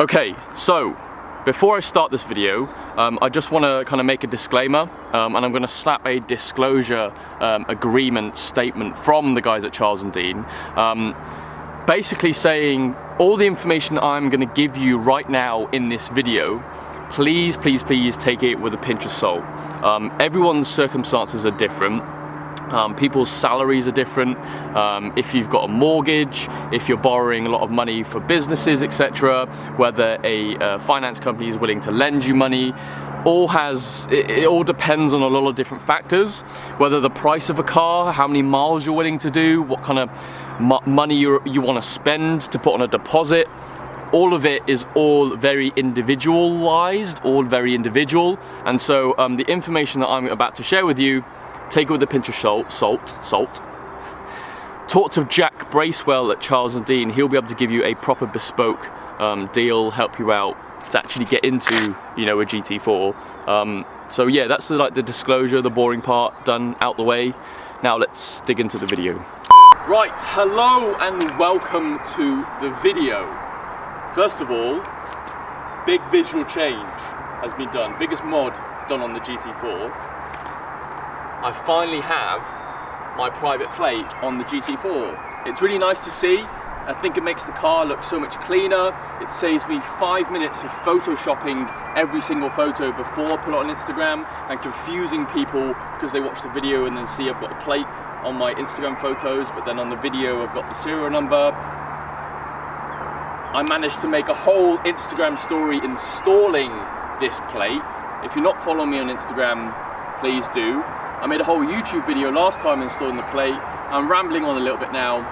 Okay, so before I start this video, I just want to kind of make a disclaimer, and I'm going to slap a disclosure agreement statement from the guys at Charles & Dean, basically saying all the information I'm going to give you right now in this video, please take it with a pinch of salt. Everyone's circumstances are different. People's salaries are different. If you've got a mortgage, if you're borrowing a lot of money for businesses, etc., whether a finance company is willing to lend you money, it all depends on a lot of different factors. Whether the price of a car, how many miles you're willing to do, what kind of money you want to spend to put on a deposit. All of it is all very individualized, all very individual, and so the information that I'm about to share with you, take it with a pinch of salt. Talk to Jack Bracewell at Charles & Dean. He'll be able to give you a proper bespoke deal, help you out to actually get into, you know, a GT4. So yeah, that's the disclosure, the boring part done out the way. Now let's dig into the video. Right, hello and welcome to the video. First of all, big visual change has been done, biggest mod done on the GT4. I finally have my private plate on the GT4. It's really nice to see. I think it makes the car look so much cleaner. It saves me 5 minutes of photoshopping every single photo before I put it on Instagram and confusing people because they watch the video and then see I've got a plate on my Instagram photos, but then on the video I've got the serial number. I managed to make a whole Instagram story installing this plate. If you're not following me on Instagram, please do. I made a whole YouTube video last time installing the plate. I'm rambling on a little bit now.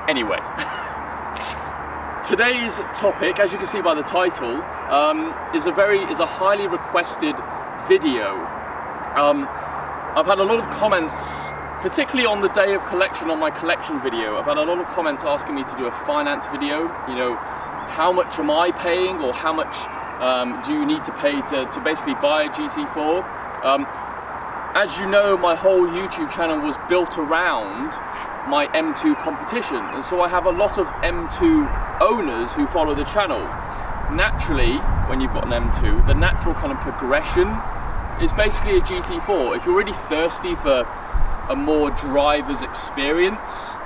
Anyway, today's topic, as you can see by the title, is a highly requested video. I've had a lot of comments, particularly on the day of collection on my collection video. I've had a lot of comments asking me to do a finance video. You know, how much am I paying, or how much do you need to pay to basically buy a GT4? As you know, my whole YouTube channel was built around my M2 competition, and so I have a lot of M2 owners who follow the channel. Naturally, when you've got an M2, the natural kind of progression is basically a GT4. If you're really thirsty for a more driver's experience,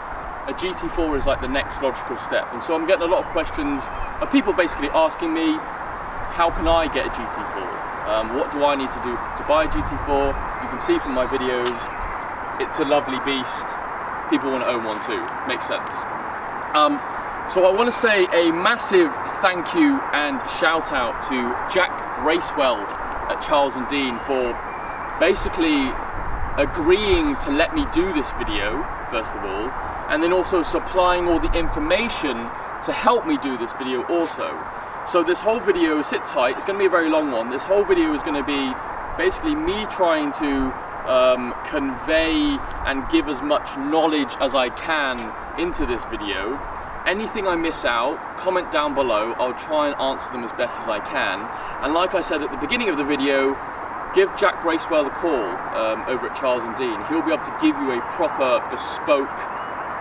a GT4 is like the next logical step. And so I'm getting a lot of questions of people basically asking me, how can I get a GT4? What do I need to do to buy a GT4? You can see from my videos, it's a lovely beast. People want to own one too, makes sense. So I want to say a massive thank you and shout out to Jack Bracewell at Charles & Dean for basically agreeing to let me do this video, first of all, and then also supplying all the information to help me do this video also. So this whole video, sit tight, it's going to be a very long one. This whole video is going to be basically me trying to convey and give as much knowledge as I can into this video. Anything I miss out, comment down below. I'll try and answer them as best as I can. And like I said at the beginning of the video, give Jack Bracewell a call over at Charles & Dean. He'll be able to give you a proper bespoke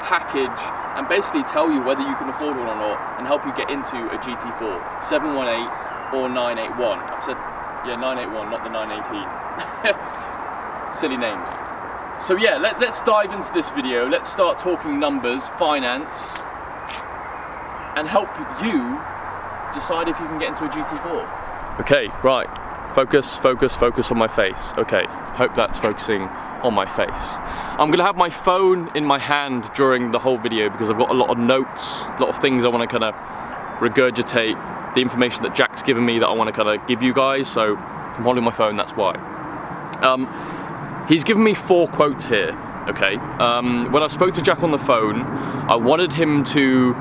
package and basically tell you whether you can afford one or not and help you get into a GT4 718 or 981. I've said, yeah, 981, not the 918. Silly names. So yeah, let's dive into this video. Let's start talking numbers, finance, and help you decide if you can get into a GT4. Okay, right. Focus on my face. Okay, hope that's focusing on my face. I'm gonna have my phone in my hand during the whole video because I've got a lot of notes, a lot of things I want to kind of regurgitate, the information that Jack's given me that I want to kind of give you guys. So if I'm holding my phone, that's why. He's given me 4 quotes here. Okay. When I spoke to Jack on the phone, I wanted him to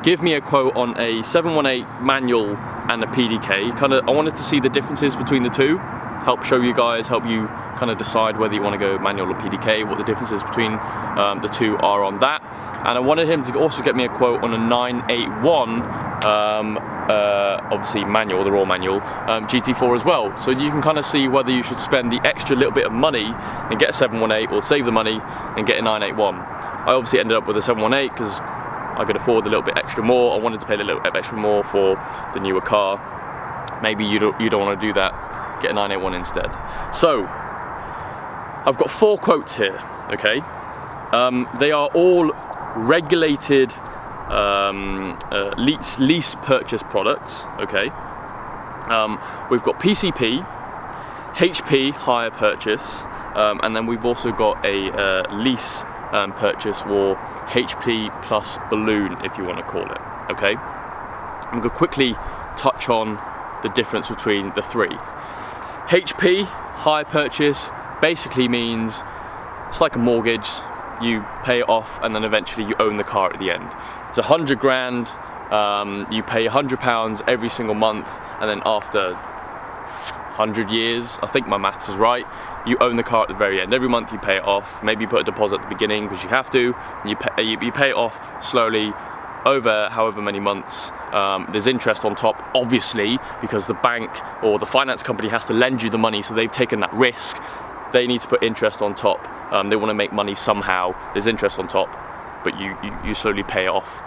give me a quote on a 718 manual and a PDK. I wanted to see the differences between the two, help show you guys, help you kind of decide whether you want to go manual or PDK, what the differences between the two are on that. And I wanted him to also get me a quote on a 981, obviously manual, the raw manual, GT4 as well. So you can kind of see whether you should spend the extra little bit of money and get a 718 or save the money and get a 981. I obviously ended up with a 718 because I could afford a little bit extra more, I wanted to pay a little bit extra more for the newer car, maybe you don't want to do that, get a 981 instead. So I've got 4 quotes here, okay? They are all regulated lease purchase products, okay? We've got PCP, HP hire purchase, and then we've also got a lease purchase, or HP plus balloon, if you want to call it, okay? I'm going to quickly touch on the difference between the 3. HP hire purchase basically means it's like a mortgage. You pay it off and then eventually you own the car at the end. It's 100 grand, you pay £100 every single month, and then after 100 years, I think my maths is right, you own the car at the very end. Every month you pay it off. Maybe you put a deposit at the beginning because you have to, and you pay it off slowly over however many months. There's interest on top, obviously, because the bank or the finance company has to lend you the money, so they've taken that risk. They need to put interest on top. They want to make money somehow. There's interest on top, but you slowly pay off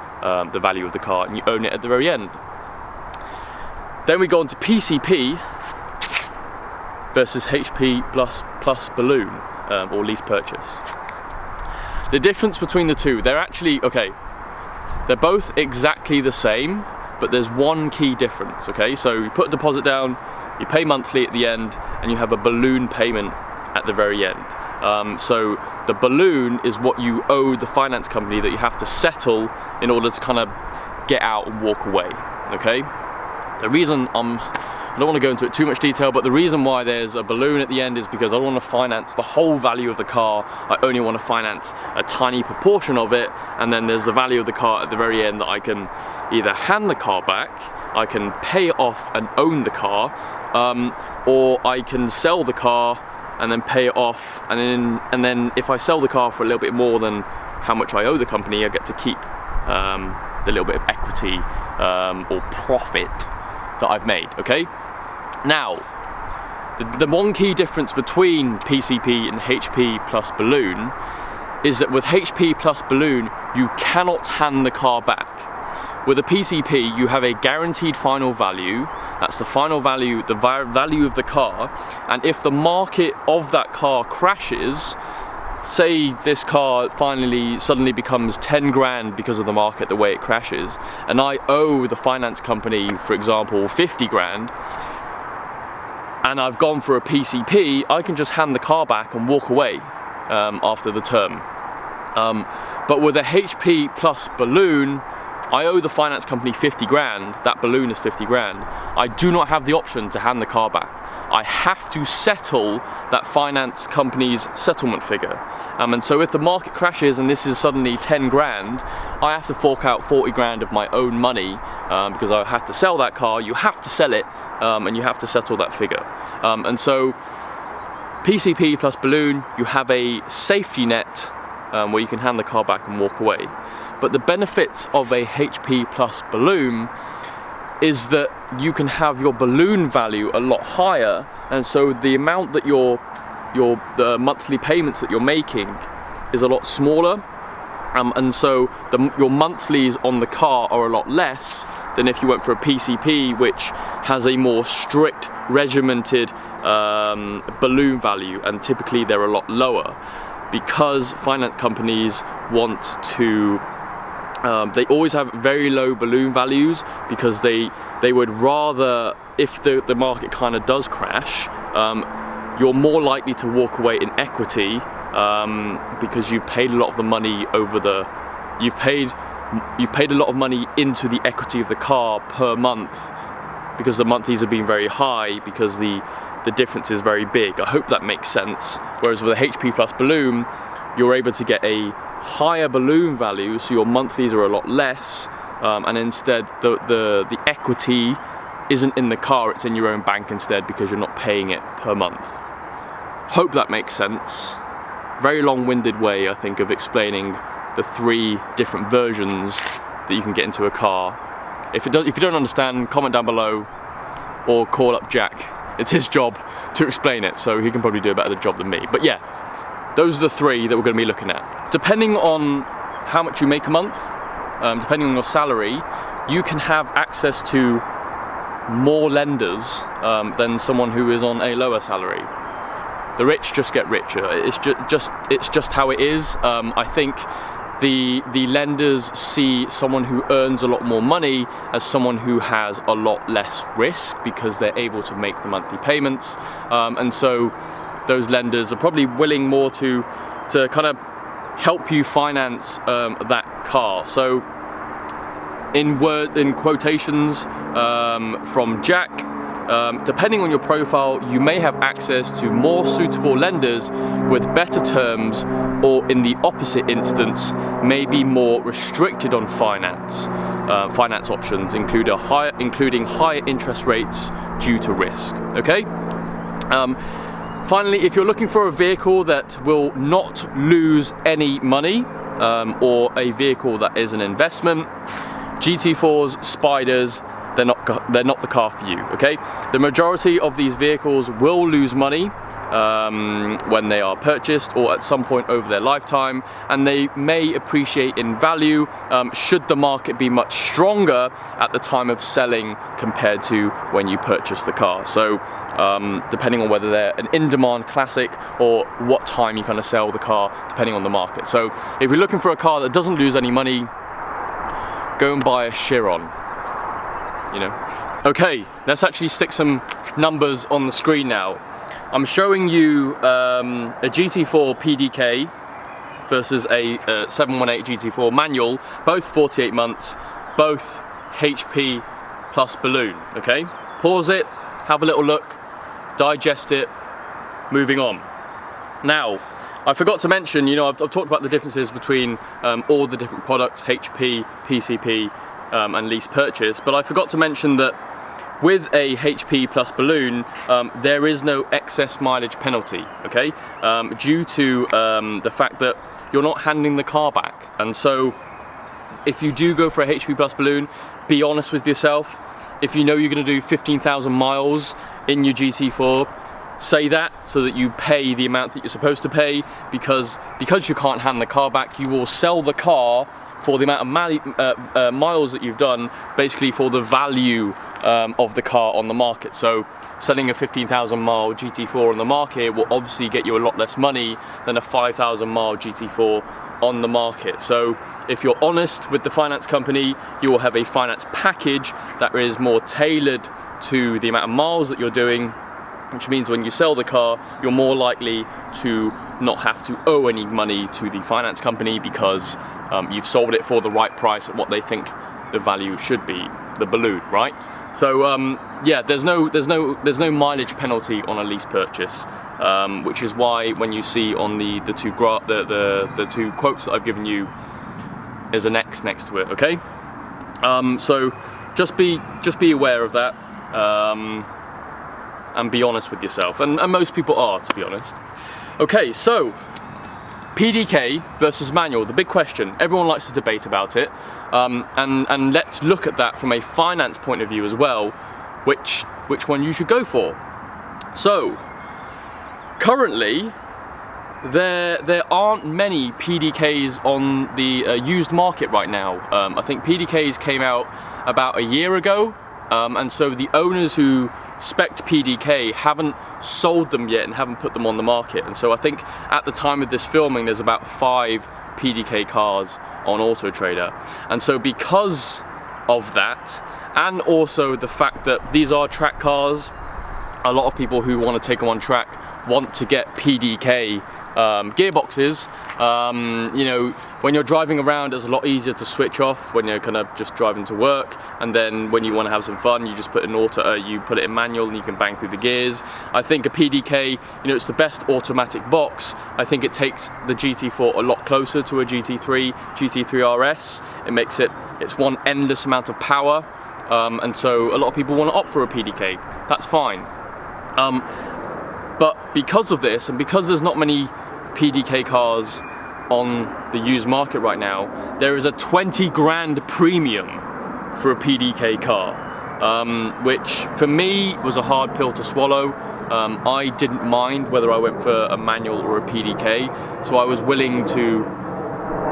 the value of the car, and you own it at the very end. Then we go on to PCP versus HP plus balloon, or lease purchase. The difference between the two, they're actually, okay, they're both exactly the same, but there's one key difference, okay? So you put a deposit down, you pay monthly at the end, and you have a balloon payment at the very end. So the balloon is what you owe the finance company that you have to settle in order to kind of get out and walk away, okay? The reason I don't want to go into it too much detail, but the reason why there's a balloon at the end is because I don't want to finance the whole value of the car. I only want to finance a tiny proportion of it, and then there's the value of the car at the very end that I can either hand the car back, I can pay it off and own the car, or I can sell the car and then pay it off, and then if I sell the car for a little bit more than how much I owe the company, I get to keep the little bit of equity or profit that I've made, okay? Now, the one key difference between PCP and HP plus balloon is that with HP plus balloon, you cannot hand the car back. With a PCP, you have a guaranteed final value. That's the final value, the value of the car, and if the market of that car crashes, say this car suddenly becomes 10 grand because of the market, the way it crashes, and I owe the finance company, for example, 50 grand, and I've gone for a PCP, I can just hand the car back and walk away after the term. But with a HP plus balloon, I owe the finance company 50 grand, that balloon is 50 grand. I do not have the option to hand the car back. I have to settle that finance company's settlement figure. And so if the market crashes and this is suddenly 10 grand, I have to fork out 40 grand of my own money because I have to sell that car, you have to sell it, and you have to settle that figure. And so PCP plus balloon, you have a safety net where you can hand the car back and walk away. But the benefits of a HP plus balloon is that you can have your balloon value a lot higher, and so the amount that the monthly payments that you're making is a lot smaller, and so your monthlies on the car are a lot less than if you went for a PCP, which has a more strict, regimented balloon value, and typically they're a lot lower because finance companies want to. They always have very low balloon values because they would rather, if the market kind of does crash, you're more likely to walk away in equity because you've paid a lot of the money you've paid a lot of money into the equity of the car per month because the monthlies have been very high because the difference is very big. I hope that makes sense. Whereas with a HP plus balloon, you're able to get a higher balloon value, so your monthlies are a lot less, and instead the equity isn't in the car, it's in your own bank instead because you're not paying it per month. Hope that makes sense. Very long-winded way, I think, of explaining the 3 different versions that you can get into a car. If you don't understand, comment down below or call up Jack. It's his job to explain it, so he can probably do a better job than me. But yeah, those are the 3 that we're going to be looking at. Depending on how much you make a month, depending on your salary, you can have access to more lenders than someone who is on a lower salary. The rich just get richer. It's just how it is. I think the lenders see someone who earns a lot more money as someone who has a lot less risk because they're able to make the monthly payments, and so those lenders are probably willing more to kind of help you finance that car. So in quotations from Jack, depending on your profile, you may have access to more suitable lenders with better terms, or in the opposite instance, may be more restricted on finance options, including higher interest rates due to risk. Okay. Finally, if you're looking for a vehicle that will not lose any money, or a vehicle that is an investment, GT4s, Spiders, they're not the car for you. Okay, the majority of these vehicles will lose money when they are purchased or at some point over their lifetime, and they may appreciate in value should the market be much stronger at the time of selling compared to when you purchase the car. So depending on whether they're an in-demand classic or what time you kind of sell the car, depending on the market. So if you're looking for a car that doesn't lose any money, go and buy a Chiron. You know. Okay, let's actually stick some numbers on the screen now. I'm showing you a GT4 PDK versus a 718 GT4 Manual, both 48 months, both HP plus balloon. Okay, pause it, have a little look, digest it, moving on. Now, I forgot to mention, you know, I've talked about the differences between all the different products, HP, PCP, and lease purchase, but I forgot to mention that with a HP plus balloon, there is no excess mileage penalty, okay? Due to the fact that you're not handing the car back. And so if you do go for a HP plus balloon, be honest with yourself. If you know you're gonna do 15,000 miles in your GT4, say that so that you pay the amount that you're supposed to pay, because you can't hand the car back, you will sell the car for the amount of miles that you've done, basically for the value of the car on the market. So selling a 15,000 mile GT4 on the market will obviously get you a lot less money than a 5,000 mile GT4 on the market. So if you're honest with the finance company, you will have a finance package that is more tailored to the amount of miles that you're doing, which means when you sell the car, you're more likely to not have to owe any money to the finance company because you've sold it for the right price at what they think the value should be, the balloon, right? So yeah, there's no mileage penalty on a lease purchase, which is why when you see on the two quotes that I've given you, there's an X next to it. Okay, so just be aware of that. And be honest with yourself, and most people are, to be honest. Okay, so PDK versus manual, the big question. Everyone likes to debate about it, and let's look at that from a finance point of view as well, which one you should go for. So currently there aren't many PDKs on the used market right now. I think PDKs came out about a year ago, and so the owners who spec'd PDK haven't sold them yet and haven't put them on the market. And so I think at the time of this filming there's about 5 PDK cars on Auto Trader. And so because of that, and also the fact that these are track cars, a lot of people who want to take them on track want to get PDK gearboxes. You know, when you're driving around, it's a lot easier to switch off when you're kind of just driving to work, and then when you want to have some fun, you just put you put it in manual and you can bang through the gears. I think a PDK, you know, it's the best automatic box. I think it takes the GT4 a lot closer to a GT3 RS. It makes it's one endless amount of power, and so a lot of people want to opt for a PDK. That's fine. But because of this, and because there's not many PDK cars on the used market right now, there is a 20 grand premium for a PDK car, which for me was a hard pill to swallow. I didn't mind whether I went for a manual or a PDK, so I was willing to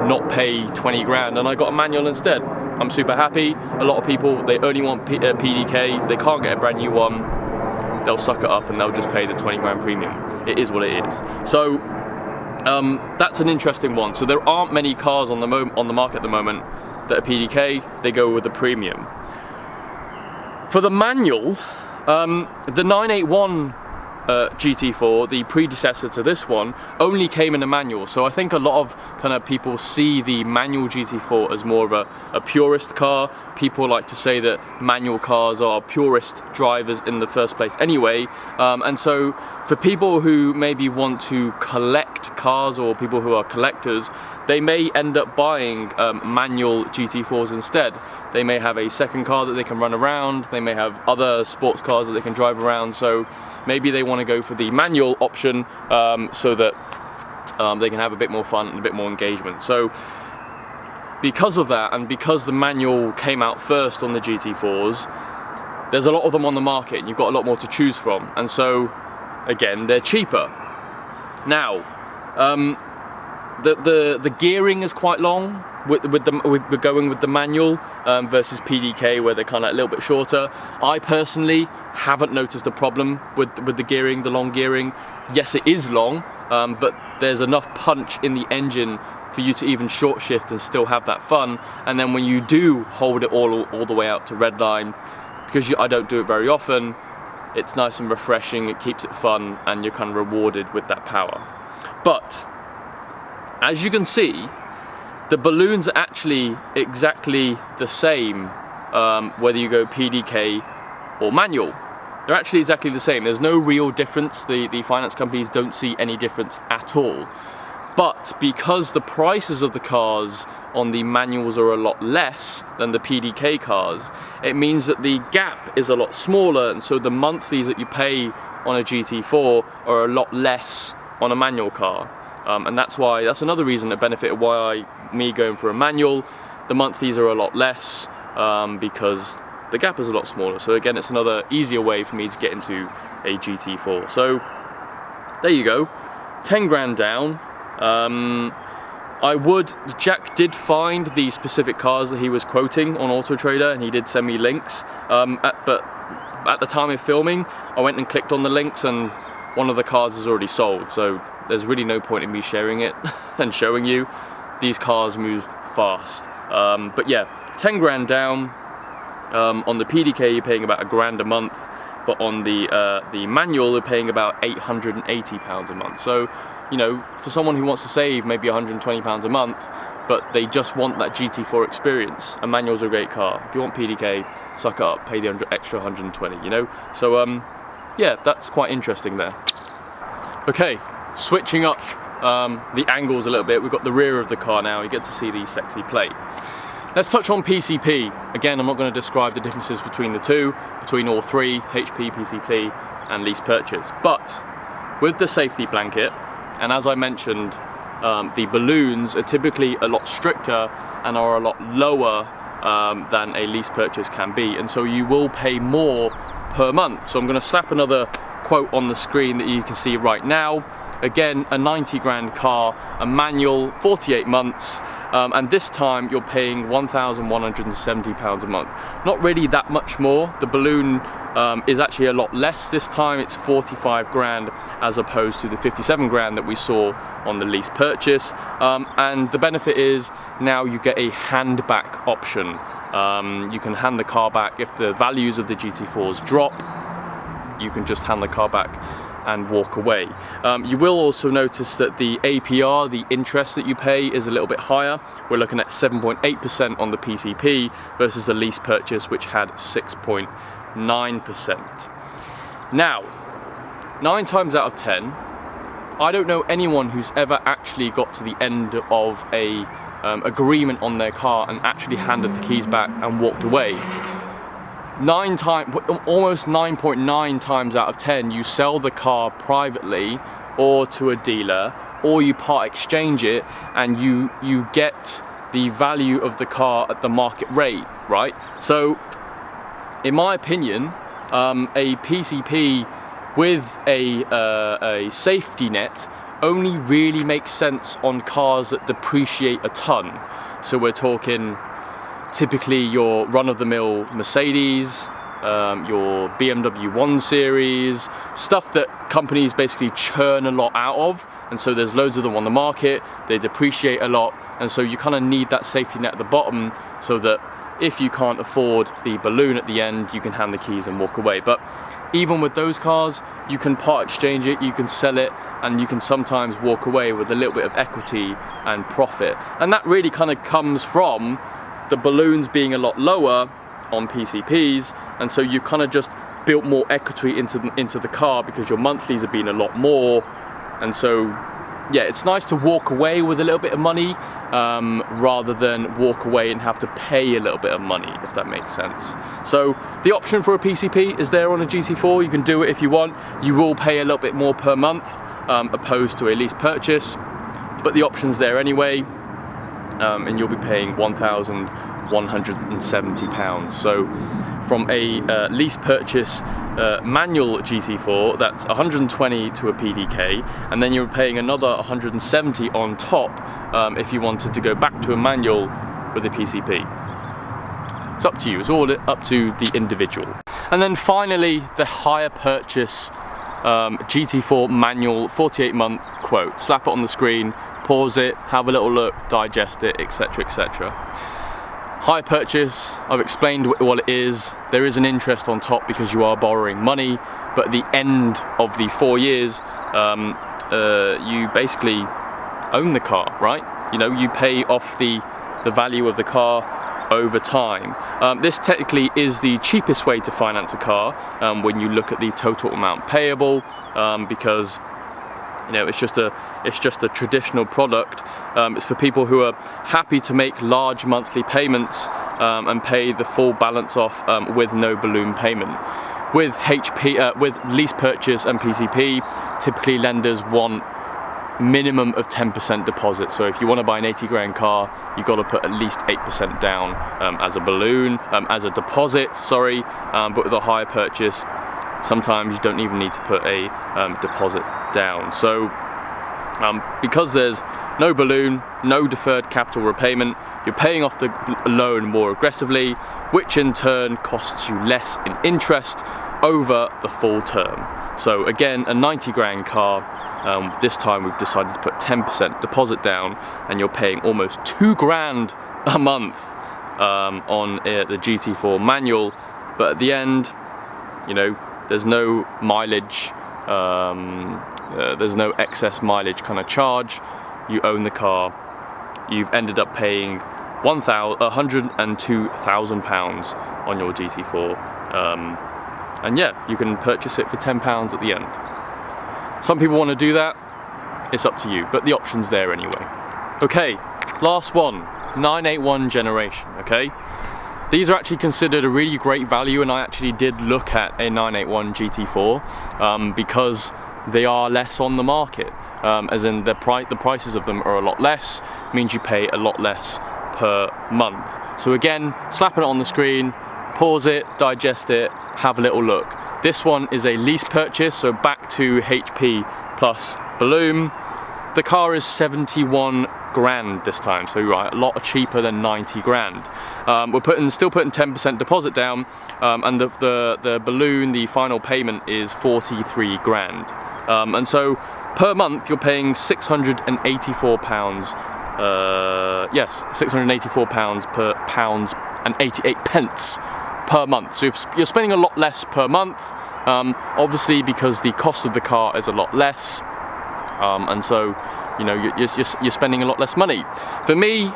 not pay 20 grand and I got a manual instead. I'm super happy. A lot of people, they only want PDK, they can't get a brand new one, they'll suck it up and they'll just pay the 20 grand premium. It is what it is. So that's an interesting one. So there aren't many cars on the market at the moment that are PDK, they go with the premium. For the manual, the 981 GT4, the predecessor to this one, only came in a manual. So I think a lot of kind of people see the manual GT4 as more of a purist car. People like to say that manual cars are purist drivers in the first place anyway. And so for people who maybe want to collect cars, or people who are collectors, they may end up buying manual GT4s instead. They may have a second car that they can run around, they may have other sports cars that they can drive around, so maybe they want to go for the manual option so that they can have a bit more fun and a bit more engagement. So because of that, and because the manual came out first on the GT4s, there's a lot of them on the market and you've got a lot more to choose from, and so again, they're cheaper. Now, the gearing is quite long with going with the manual versus PDK, where they're kind of a little bit shorter. I personally haven't noticed a problem with the gearing, the long gearing. Yes, it is long, but there's enough punch in the engine for you to even short shift and still have that fun. And then when you do hold it all the way out to red line, because I don't do it very often, it's nice and refreshing, it keeps it fun, and you're kind of rewarded with that power. But as you can see, the balloons are actually exactly the same whether you go PDK or manual. They're actually exactly the same. There's no real difference. The finance companies don't see any difference at all. But because the prices of the cars on the manuals are a lot less than the PDK cars, it means that the gap is a lot smaller, and so the monthlies that you pay on a GT4 are a lot less on a manual car. And that's another reason, a benefit of why me going for a manual, the monthlies are a lot less because the gap is a lot smaller. So again, it's another easier way for me to get into a GT4. So there you go, 10 grand down. Jack did find the specific cars that he was quoting on Auto Trader, and he did send me links. But at the time of filming, I went and clicked on the links, and one of the cars is already sold. So there's really no point in me sharing it and showing you. These cars move fast. But yeah, 10 grand down. On the PDK, you're paying about £1 a month, but on the manual, you're paying about £880 a month. So, you know, for someone who wants to save maybe £120 a month, but they just want that GT4 experience, a manual's a great car. If you want PDK, suck it up, pay the extra 120, you know? So, yeah, that's quite interesting there. Okay, switching up the angles a little bit, we've got the rear of the car now, you get to see the sexy plate. Let's touch on PCP. Again, I'm not going to describe the differences between the two, between all three, HP, PCP, and lease purchase. But with the safety blanket, and as I mentioned, the balloons are typically a lot stricter and are a lot lower than a lease purchase can be, and so you will pay more per month. So I'm going to slap another quote on the screen that you can see right now. Again, a 90 grand car, a manual, 48 months, and this time you're paying £1,170 a month. Not really that much more. The balloon is actually a lot less this time. It's 45 grand as opposed to the 57 grand that we saw on the lease purchase. And the benefit is now you get a hand back option. You can hand the car back if the values of the GT4s drop. You can just hand the car back and walk away. You will also notice that the APR, the interest that you pay, is a little bit higher. We're looking at 7.8% on the PCP versus the lease purchase, which had 6.9%. Now, 9 times out of 10, I don't know anyone who's ever actually got to the end of a agreement on their car and actually handed the keys back and walked away. Almost 9.9 times out of 10, you sell the car privately or to a dealer, or you part exchange it and you get the value of the car at the market rate, right? So, in my opinion, a PCP with a safety net only really makes sense on cars that depreciate a ton. So we're talking typically your run-of-the-mill Mercedes, your BMW 1 Series, stuff that companies basically churn a lot out of, and so there's loads of them on the market, they depreciate a lot, and so you kind of need that safety net at the bottom so that if you can't afford the balloon at the end, you can hand the keys and walk away. But even with those cars, you can part exchange it, you can sell it, and you can sometimes walk away with a little bit of equity and profit. And that really kind of comes from the balloons being a lot lower on PCPs, and so you kind of just built more equity into the car because your monthlies have been a lot more. And so yeah, it's nice to walk away with a little bit of money rather than walk away and have to pay a little bit of money, if that makes sense. So the option for a PCP is there on a GT4. You can do it if you want. You will pay a little bit more per month opposed to a lease purchase, but the option's there anyway, and you'll be paying £1,170. So from a lease purchase manual GT4, that's 120 to a PDK, and then you're paying another 170 on top if you wanted to go back to a manual with a PCP. It's up to you, it's all up to the individual. And then finally, the hire purchase GT4 Manual 48-month quote. Slap it on the screen, pause it, have a little look, digest it, etc, etc. Hire purchase, I've explained what it is. There is an interest on top because you are borrowing money, but at the end of the 4 years, you basically own the car, right? You know, you pay off the value of the car over time. This technically is the cheapest way to finance a car when you look at the total amount payable, because you know, it's just a traditional product. It's for people who are happy to make large monthly payments and pay the full balance off with no balloon payment. With with lease purchase and PCP, typically lenders want minimum of 10% deposit. So if you want to buy an 80 grand car, you've got to put at least 8% down as a balloon, as a deposit, sorry. But with a hire purchase, sometimes you don't even need to put a deposit down. So because there's no balloon, no deferred capital repayment, you're paying off the loan more aggressively, which in turn costs you less in interest over the full term. So again, a 90 grand car, this time we've decided to put 10% deposit down, and you're paying almost 2 grand a month on the GT4 manual. But at the end, you know, there's no mileage, there's no excess mileage kind of charge. You own the car. You've ended up paying £102,000 on your GT4, and yeah, you can purchase it for £10 at the end. Some people want to do that. It's up to you, but the option's there anyway. Okay, last one, 981 generation. Okay. These are actually considered a really great value, and I actually did look at a 981 GT4 because they are less on the market, as in the prices of them are a lot less, means you pay a lot less per month. So again, slapping it on the screen, pause it, digest it, have a little look. This one is a lease purchase, so back to HP plus balloon. The car is 71 grand this time, so you're right, a lot cheaper than 90 grand. We're still putting 10% deposit down, and the balloon, the final payment is 43 grand. And so per month you're paying £684. Yes, £684 per £1.88 per month. So you're spending a lot less per month, obviously because the cost of the car is a lot less, and so you know you're spending a lot less money. For me,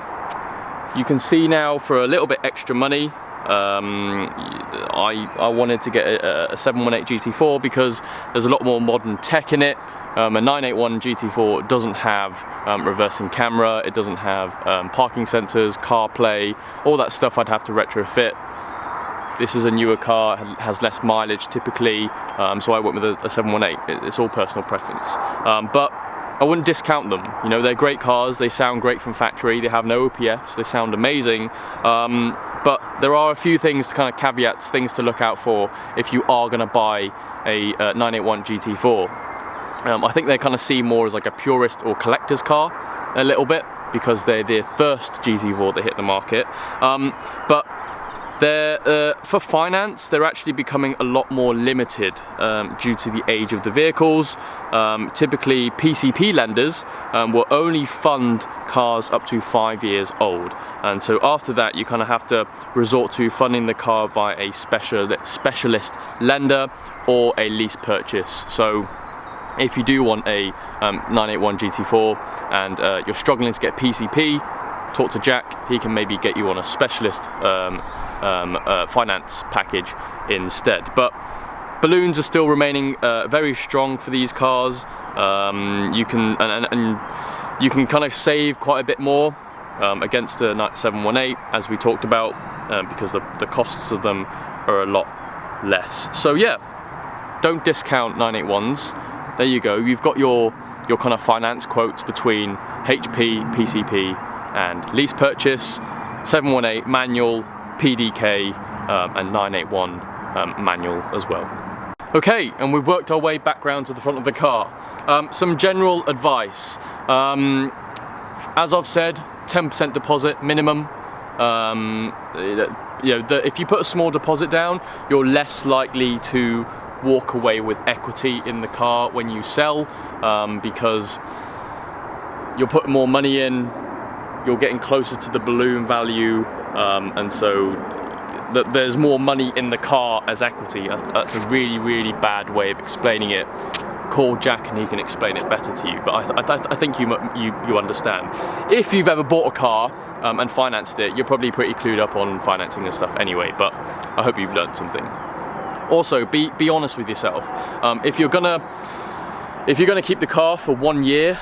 you can see now for a little bit extra money, I wanted to get a 718 GT4 because there's a lot more modern tech in it. A 981 GT4 doesn't have reversing camera, it doesn't have parking sensors, CarPlay, all that stuff I'd have to retrofit. This is a newer car, has less mileage typically, so I went with a 718. It's all personal preference. But I wouldn't discount them. You know, they're great cars, they sound great from factory, they have no OPFs, they sound amazing. But there are a few things, kind of caveats, things to look out for if you are going to buy a 981 GT4. I think they kind of see more as like a purist or collector's car a little bit, because they're the first GT4 that hit the market. But they're, for finance, they're actually becoming a lot more limited due to the age of the vehicles. Typically, PCP lenders will only fund cars up to 5 years old, and so after that you kind of have to resort to funding the car via a specialist lender or a lease purchase. So if you do want a 981 GT4 and you're struggling to get PCP, talk to Jack. He can maybe get you on a specialist finance package instead. But balloons are still remaining very strong for these cars. You can you can kind of save quite a bit more against a 718, as we talked about, because the costs of them are a lot less. So yeah, don't discount 981s. There you go. You've got your kind of finance quotes between HP, PCP, and lease purchase, 718 manual, PDK, and 981 manual as well. Okay, and we've worked our way back round to the front of the car. Some general advice. As I've said, 10% deposit minimum. If you put a small deposit down, you're less likely to walk away with equity in the car when you sell, because you're putting more money in, you're getting closer to the balloon value, and so there's more money in the car as equity. That's a really, really bad way of explaining it. Call Jack and he can explain it better to you, but I think you understand. If you've ever bought a car and financed it, you're probably pretty clued up on financing and stuff anyway, but I hope you've learned something. Also, be honest with yourself. If you're gonna keep the car for 1 year,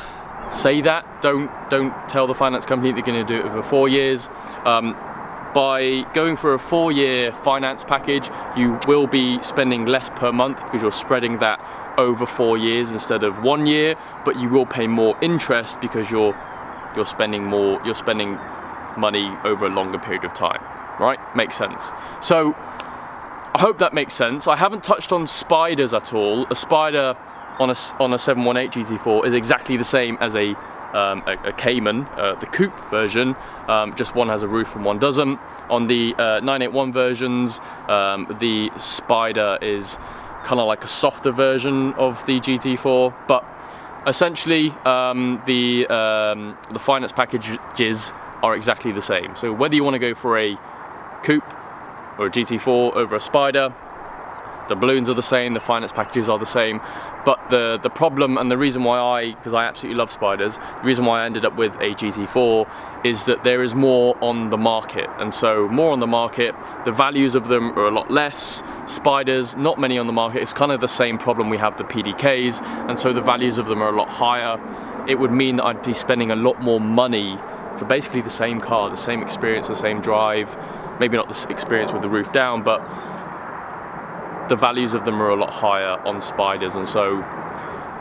say that. Don't tell the finance company they're going to do it over 4 years. By going for a 4-year finance package, you will be spending less per month because you're spreading that over 4 years instead of 1 year. But you will pay more interest because you're spending more. You're spending money over a longer period of time. Right? Makes sense. So I hope that makes sense. I haven't touched on spiders at all. A spider on a 718 GT4 is exactly the same as a Cayman, the coupe version, just one has a roof and one doesn't. On the 981 versions, the spider is kind of like a softer version of the GT4, but essentially the finance packages are exactly the same. So whether you want to go for a coupe or a GT4 over a spider, the balloons are the same, the finance packages are the same, but the problem and the reason why because I absolutely love spiders, the reason why I ended up with a GT4 is that there is more on the market, and so more on the market, the values of them are a lot less. Spiders, not many on the market. It's kind of the same problem we have the PDKs, and so the values of them are a lot higher. It would mean that I'd be spending a lot more money for basically the same car, the same experience, the same drive, maybe not the experience with the roof down, but the values of them are a lot higher on spiders, and so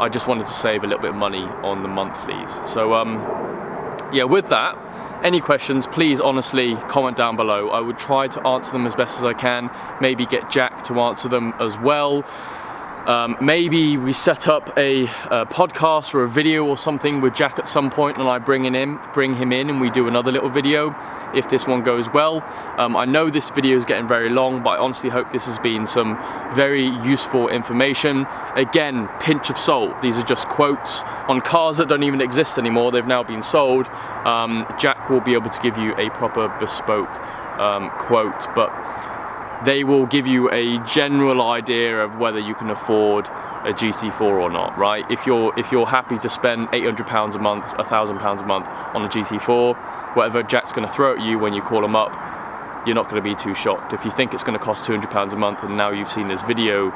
I just wanted to save a little bit of money on the monthlies. So yeah, with that, any questions, please honestly comment down below. I would try to answer them as best as I can, maybe get Jack to answer them as well. Maybe we set up a podcast or a video or something with Jack at some point, and I bring him in and we do another little video if this one goes well. I know this video is getting very long, but I honestly hope this has been some very useful information. Again, pinch of salt, these are just quotes on cars that don't even exist anymore. They've now been sold. Jack will be able to give you a proper bespoke quote, but they will give you a general idea of whether you can afford a GT4 or not, right? If you're happy to spend £800 a month, £1,000 a month on a GT4, whatever Jack's going to throw at you when you call him up, you're not going to be too shocked. If you think it's going to cost £200 a month and now you've seen this video,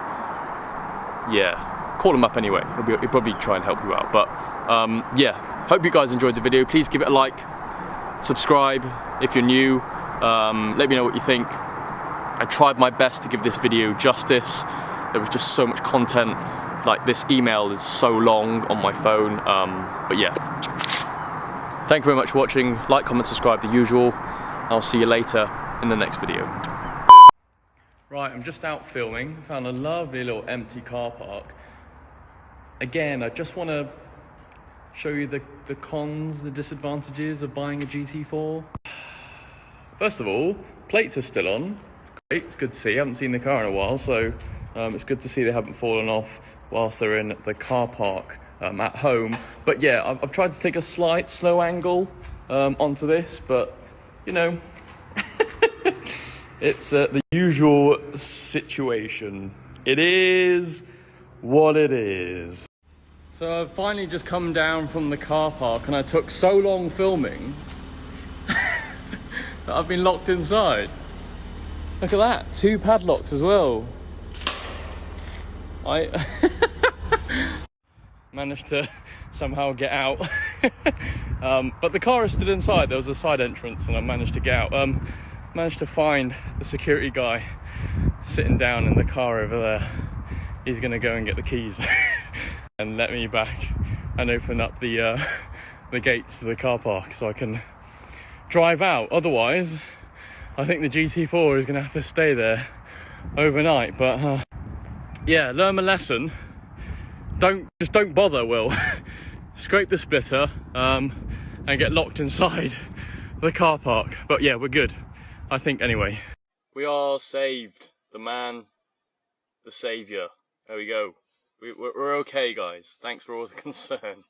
yeah, call him up anyway. He'll probably try and help you out. But yeah, hope you guys enjoyed the video. Please give it a like, subscribe if you're new. Let me know what you think. I tried my best to give this video justice. There was just so much content. Like, this email is so long on my phone. But yeah. Thank you very much for watching. Like, comment, subscribe, the usual. I'll see you later in the next video. Right, I'm just out filming. Found a lovely little empty car park. again, I just want to show you the cons, the disadvantages of buying a GT4. First of all, plates are still on. It's great, it's good to see. I haven't seen the car in a while, so it's good to see they haven't fallen off whilst they're in the car park at home. But yeah, I've tried to take a slight slow angle onto this, but you know, it's the usual situation. It is what it is. So I've finally just come down from the car park, and I took so long filming that I've been locked inside. Look at that, 2 padlocks as well. I managed to somehow get out. But the car is still inside. There was a side entrance and I managed to get out. Managed to find the security guy sitting down in the car over there. He's gonna go and get the keys and let me back and open up the gates to the car park so I can drive out. Otherwise, I think the GT4 is gonna have to stay there overnight. But yeah, learn my lesson. Just don't bother, Will. Scrape the splitter and get locked inside the car park. But yeah, we're good, I think, anyway. We are saved. The man, the saviour. There we go. We're okay, guys. Thanks for all the concern.